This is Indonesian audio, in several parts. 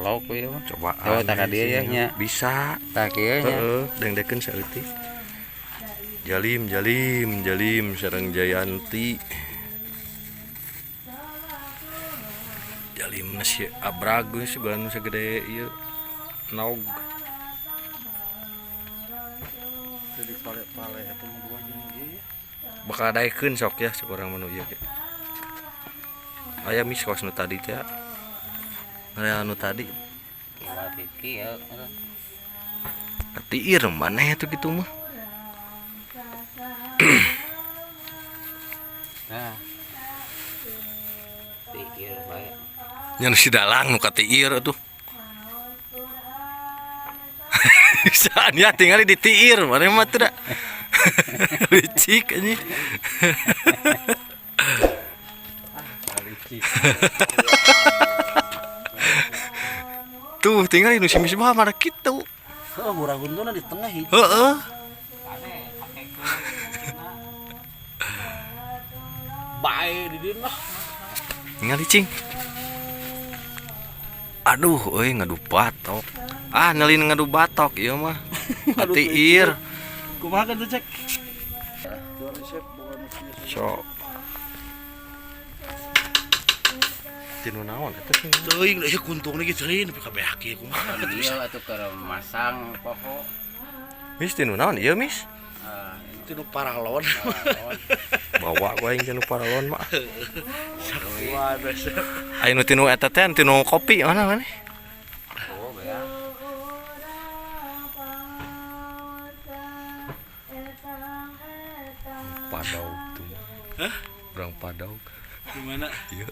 lauk we mah. Coba tak dia ya nya. Bisa. Tak ieu nya. Heeh, dengdekeun saeutik. Jalim sareng Jayanti. Jalim nasi abrag geus bulan sagede ieu naog. Jadi pale-pale eta mah gua jeung ieu. Bakal daekeun sok ya sakurang manu ieu ge. Aya mis kos nu tadi teh. Aya anu tadi. Tiki ya. Tiir maneh atuh kitu mah. Nah. Tikir bae. Nya si dalang nu ka tiir atuh. Saan ya tinggal di tiir maneh mah teu da. Licik anjing. Licik. Tuh tinggal nu si misbah mah kitu. Heuh, murah guntuna di tengah hiji. Heeh. Bae di dieu mah. Ningali cing. Aduh, euy ngadu batok. Ah, nelin ngadu batok ieu mah. Tiir. Kumaha kan tuh cek? So. Tinu naon eta sih? Teuing ieu kuntung lagi teuing nepi ka beak ieu kumaha kan tuh. Iya atuh keur masang poho. Mis tinu naon ieu mis? Itu nu paralon. Bawa gua aing tinu paralon mah. Waduh. Aya nu tinu eta teh tinu kopi mana maneh? Oh, beang. Padau tuh. Hah? Urang padau. Di mana? Ieu.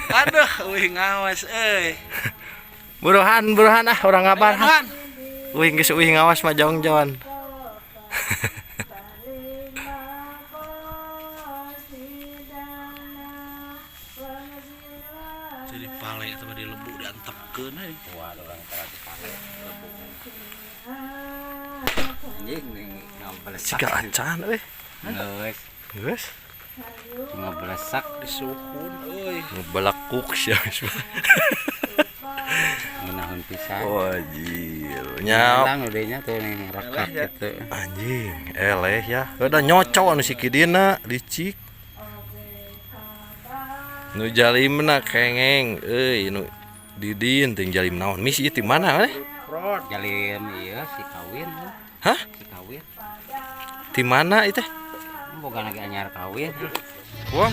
Aduh, wih ngawas euy. Buruhan ah urang ngabar. Han. Wih geus wih ngawas mah jong-jongan. Jadi pale eta mah di lembu diantepkeun euy. Waduh urang tara dipake lebu. Anjing ning ngabelesak. Siga acan euy. Geus. Geus. Ngabelesak Disuhun euy. Ngebelekuk sia. ngeunahun pisan. Wajir. Nyap. Lang udah nya tuh nih rekat ya. gitu. Anjing, eleh ya. Udah nyocok anu si kidina licik. Nu jalimna kengeng euy nu didin teuing jalim naon? Mis ieu ti mana we? Rod. Jalim iya si kawin. Hah? Si kawin. Ti mana ieu teh? Boga lagi anyar kawin. Wah.